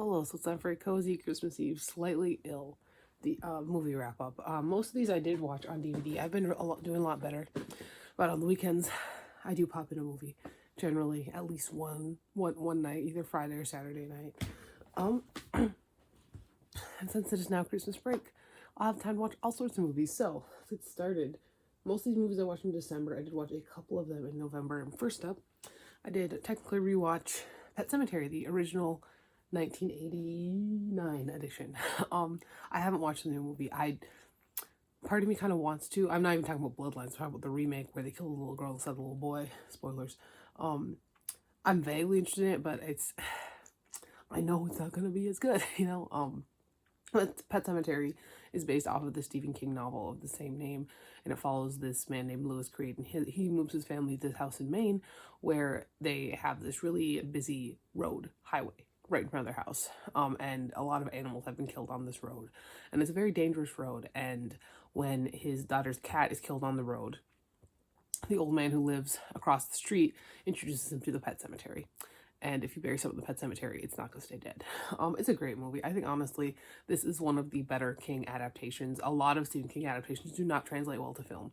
Hello, so it's time for a cozy Christmas Eve, slightly ill, the movie wrap up. Most of these I did watch on DVD. I've been doing a lot better, but on the weekends, I do pop in a movie. Generally, at least one night, either Friday or Saturday night. And since it is now Christmas break, I'll have time to watch all sorts of movies. So let's get started. Most of these movies I watched in December. I did watch a couple of them in November. And first up, I did technically rewatch Pet Sematary, the original 1989 edition. I haven't watched the new movie. Part of me kind of wants to. I'm not even talking about Bloodlines. I'm talking about the remake where they kill the little girl instead of the little boy. Spoilers. I'm vaguely interested in it, but I know it's not gonna be as good, you know. But Pet Sematary is based off of the Stephen King novel of the same name, and it follows this man named Lewis Creed, and he moves his family to this house in Maine where they have this really busy highway right in front of their house, and a lot of animals have been killed on this road, and it's a very dangerous road. And when his daughter's cat is killed on the road, the old man who lives across the street introduces him to the pet cemetery. And if you bury someone in the pet cemetery, it's not going to stay dead. It's a great movie. I think, honestly, this is one of the better King adaptations. A lot of Stephen King adaptations do not translate well to film.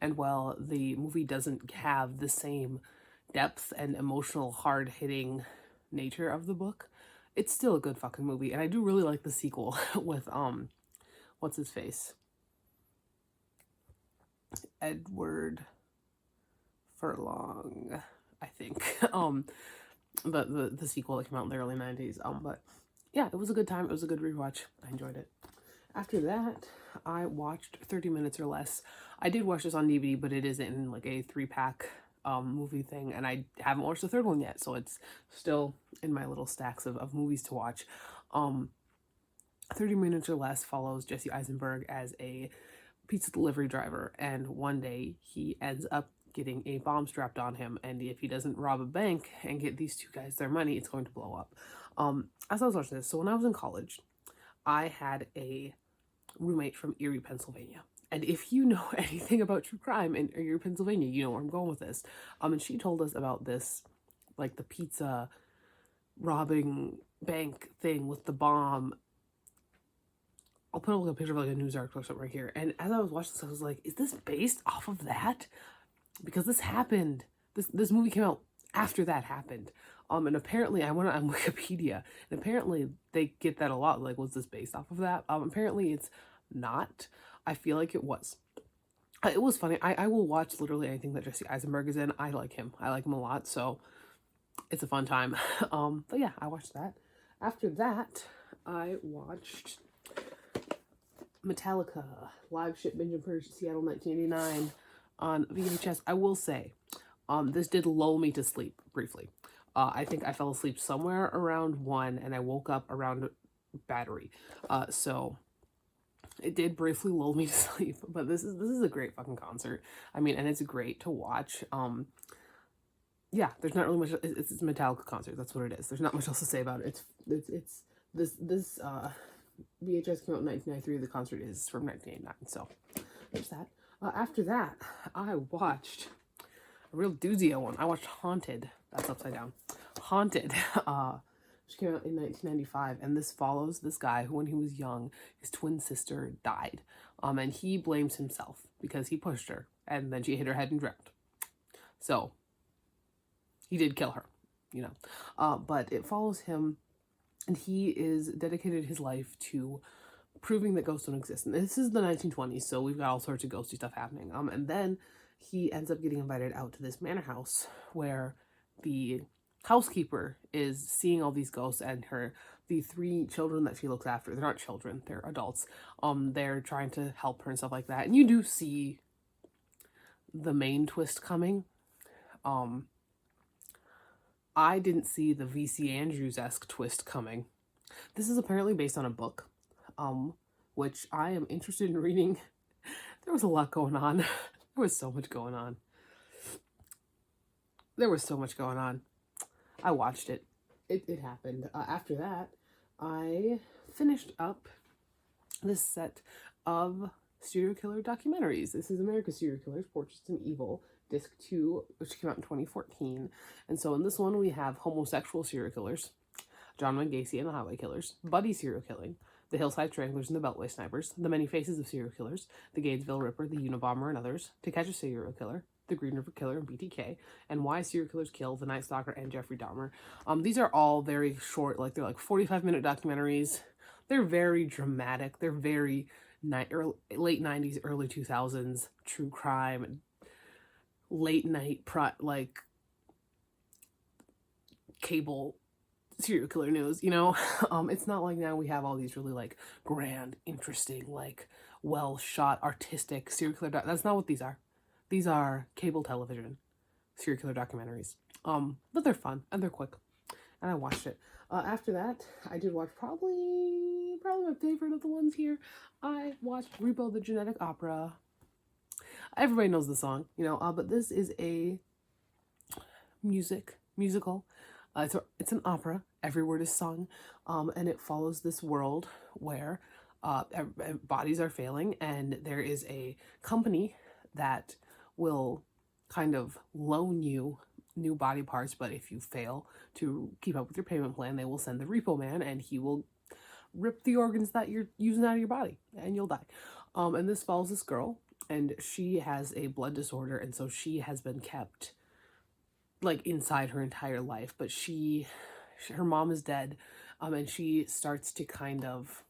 And while the movie doesn't have the same depth and emotional, hard-hitting nature of the book, it's still a good fucking movie. And I do really like the sequel with, what's his face? Edward Furlong, I think. The sequel that came out in the early 90s. But yeah, it was a good time. It was a good rewatch. I enjoyed it. After that, I watched 30 Minutes or Less. I did watch this on DVD, but it is in like a 3-pack movie thing, and I haven't watched the third one yet, so it's still in my little stacks of movies to watch. 30 Minutes or Less follows Jesse Eisenberg as a pizza delivery driver, and one day he ends up getting a bomb strapped on him, and if he doesn't rob a bank and get these two guys their money, it's going to blow up. As I was watching this, so when I was in college, I had a roommate from Erie, Pennsylvania. And if you know anything about true crime in Erie, Pennsylvania, you know where I'm going with this. And she told us about this, like the pizza robbing bank thing with the bomb. I'll put a picture of like a news article or something right here. And as I was watching this, I was like, is this based off of that? Because this happened. This movie came out after that happened. And apparently I went on Wikipedia, and apparently they get that a lot. Like, was this based off of that? Apparently it's not. I feel like it was. It was funny. I will watch literally anything that Jesse Eisenberg is in. I like him. I like him a lot. So it's a fun time. But yeah, I watched that. After that, I watched Metallica, live ship binge and purge, Seattle 1989 on VHS. I will say, this did lull me to sleep briefly. I think I fell asleep somewhere around 1, and I woke up around battery. So it did briefly lull me to sleep, but this is a great fucking concert. I mean, and it's great to watch. Yeah, there's not really much. It's a Metallica concert. That's what it is. There's not much else to say about it. It's this VHS came out in 1993. The concert is from 1989. So there's that. After that, I watched a real doozy of one. I watched Haunted. That's upside down. Haunted, which came out in 1995, and this follows this guy who, when he was young, his twin sister died, and he blames himself because he pushed her, and then she hit her head and drowned. So he did kill her, you know. But it follows him, and he is dedicated his life to proving that ghosts don't exist. And this is the 1920s, so we've got all sorts of ghosty stuff happening. And then he ends up getting invited out to this manor house where the housekeeper is seeing all these ghosts, and the 3 children that she looks after, they're not children, they're adults. They're trying to help her and stuff like that. And you do see the main twist coming. I didn't see the V.C. Andrews-esque twist coming. This is apparently based on a book, which I am interested in reading. There was a lot going on. There was so much going on. I watched it. It happened. After that, I finished up this set of serial killer documentaries. This is America's Serial Killers, Portraits in Evil, Disc 2, which came out in 2014. And so in this one, we have homosexual serial killers. John Wayne Gacy and the Highway Killers, Buddy Serial Killing, the Hillside Stranglers and the Beltway Snipers, the Many Faces of Serial Killers, the Gainesville Ripper, the Unabomber and Others, To Catch a Serial Killer, the Green River Killer and BTK, and Why Serial Killers Kill, the Night Stalker, and Jeffrey Dahmer. These are all very short, like they're like 45-minute documentaries. They're very dramatic. They're very late 90s, early 2000s true crime, late night like cable serial killer news, you know? It's not like now we have all these really like grand, interesting, like well shot, artistic serial killer that's not what these are. These are cable television serial killer documentaries. But they're fun and they're quick. And I watched it. After that, I did watch probably my favorite of the ones here. I watched Repo the Genetic Opera. Everybody knows the song, you know, but this is a musical. It's an opera. Every word is sung, and it follows this world where bodies are failing, and there is a company that will kind of loan you new body parts, but if you fail to keep up with your payment plan, they will send the repo man, and he will rip the organs that you're using out of your body, and you'll die. And this follows this girl, and she has a blood disorder, and so she has been kept like inside her entire life, but her mom is dead, and she starts to kind of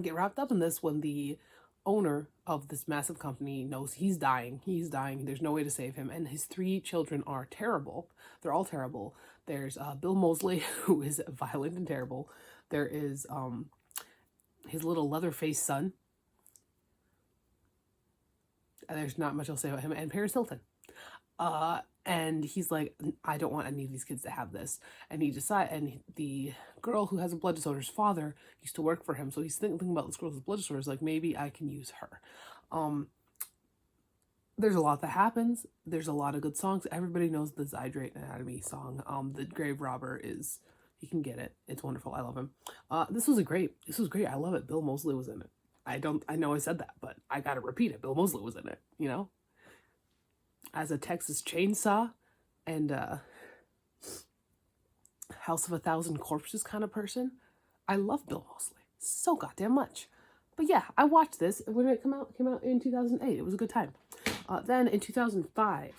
get wrapped up in this when the owner of this massive company knows he's dying, there's no way to save him, and his 3 children are terrible. They're all terrible. There's Bill Moseley, who is violent and terrible. There is his little Leatherface son, and there's not much else to say about him, and Paris Hilton. And he's like, I don't want any of these kids to have this. And and the girl who has a blood disorder's father used to work for him. So he's thinking about this girl with blood disorders, like maybe I can use her. There's a lot that happens. There's a lot of good songs. Everybody knows the Zydrate Anatomy song. The Grave Robber is, you can get it. It's wonderful. I love him. This was great. I love it. Bill Moseley was in it. I know I said that, but I gotta repeat it. Bill Moseley was in it, you know? As a Texas Chainsaw and House of a Thousand Corpses kind of person, I love Bill Moseley so goddamn much. But yeah, I watched this when it came out in 2008. It was a good time. Then in 2005,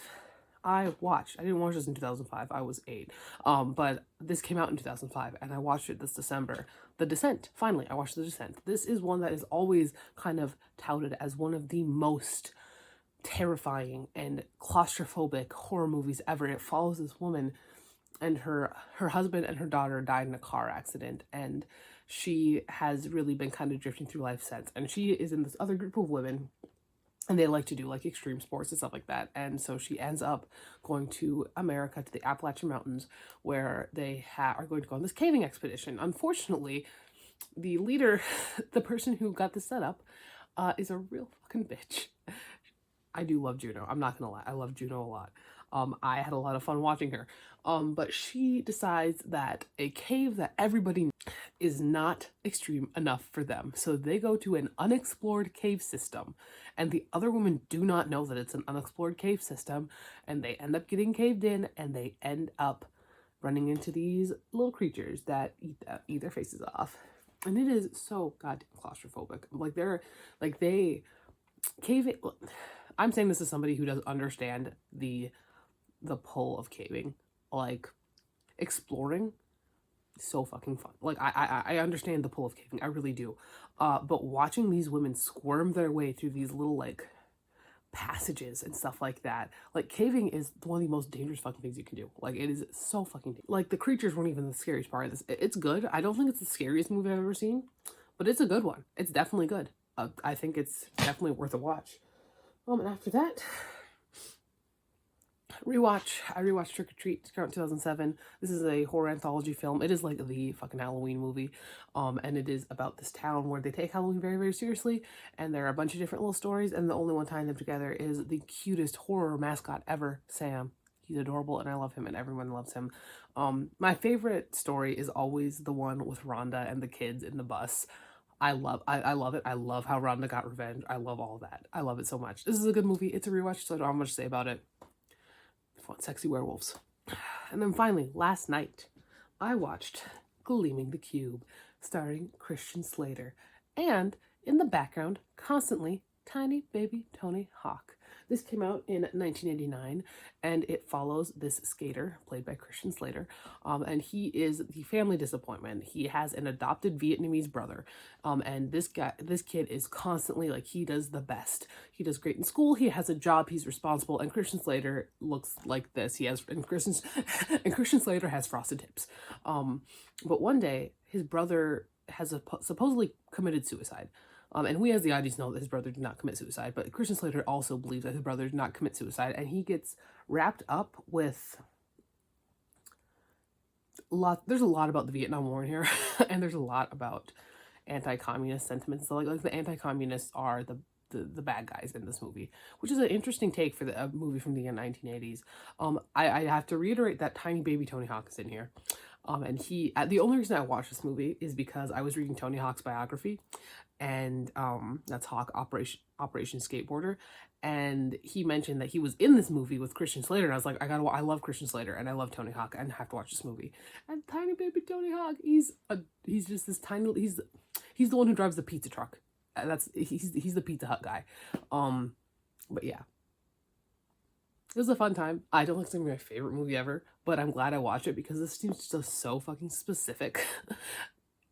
I didn't watch this in 2005. I was 8. But this came out in 2005, and I watched it this December. The Descent. Finally, I watched The Descent. This is one that is always kind of touted as one of the most terrifying and claustrophobic horror movies ever. It follows this woman, and her husband and her daughter died in a car accident, and she has really been kind of drifting through life since. And she is in this other group of women, and they like to do like extreme sports and stuff like that. And so she ends up going to America, to the Appalachian Mountains, where they are going to go on this caving expedition. Unfortunately, the leader, the person who got this set up, is a real fucking bitch. I do love Juno. I'm not gonna lie. I love Juno a lot. I had a lot of fun watching her. But she decides that a cave that everybody is not extreme enough for them. So they go to an unexplored cave system, and the other women do not know that it's an unexplored cave system, and they end up getting caved in, and they end up running into these little creatures that eat their faces off. And it is so goddamn claustrophobic. Caving. I'm saying this as somebody who doesn't understand the pull of caving. Like, exploring, so fucking fun. Like, I understand the pull of caving. I really do. But watching these women squirm their way through these little, like, passages and stuff like that. Like, caving is one of the most dangerous fucking things you can do. Like, it is so fucking dangerous. Like, the creatures weren't even the scariest part of this. It's good. I don't think it's the scariest movie I've ever seen, but it's a good one. It's definitely good. I think it's definitely worth a watch. And after that, I rewatched Trick or Treat. It came out in 2007. This is a horror anthology film. It is like the fucking Halloween movie. And it is about this town where they take Halloween very, very seriously. And there are a bunch of different little stories. And the only one tying them together is the cutest horror mascot ever, Sam. He's adorable, and I love him, and everyone loves him. My favorite story is always the one with Rhonda and the kids in the bus. I love it. I love how Rhonda got revenge. I love all that. I love it so much. This is a good movie. It's a rewatch, so I don't have much to say about it. Fun, sexy werewolves. And then finally, last night, I watched Gleaming the Cube, starring Christian Slater. And in the background, constantly, tiny baby Tony Hawk. This came out in 1989, and it follows this skater played by Christian Slater, and he is the family disappointment. He has an adopted Vietnamese brother, and this kid is constantly like, he does the best. He does great in school. He has a job. He's responsible, and Christian Slater looks like this. Christian Slater has frosted tips. But one day, his brother has supposedly committed suicide. And we as the audience know that his brother did not commit suicide, but Christian Slater also believes that his brother did not commit suicide, and he gets wrapped up with there's a lot about the Vietnam War in here, and there's a lot about anti-communist sentiments. So like the anti-communists are the bad guys in this movie, which is an interesting take for a movie from the 1980s. I have to reiterate that tiny baby Tony Hawk is in here. And the only reason I watched this movie is because I was reading Tony Hawk's biography, and that's Hawk Operation Skateboarder, and he mentioned that he was in this movie with Christian Slater, and I was like, I love Christian Slater, and I love Tony Hawk, and I have to watch this movie. And tiny baby Tony Hawk, he's just this tiny, he's the one who drives the pizza truck. He's the Pizza Hut guy. But yeah. It was a fun time. I don't think it's gonna be my favorite movie ever, but I'm glad I watched it because this seems just so fucking specific.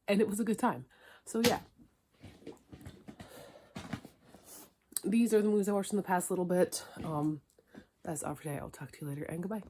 And it was a good time. So yeah. These are the movies I watched in the past little bit. That's all for today. I'll talk to you later, and goodbye.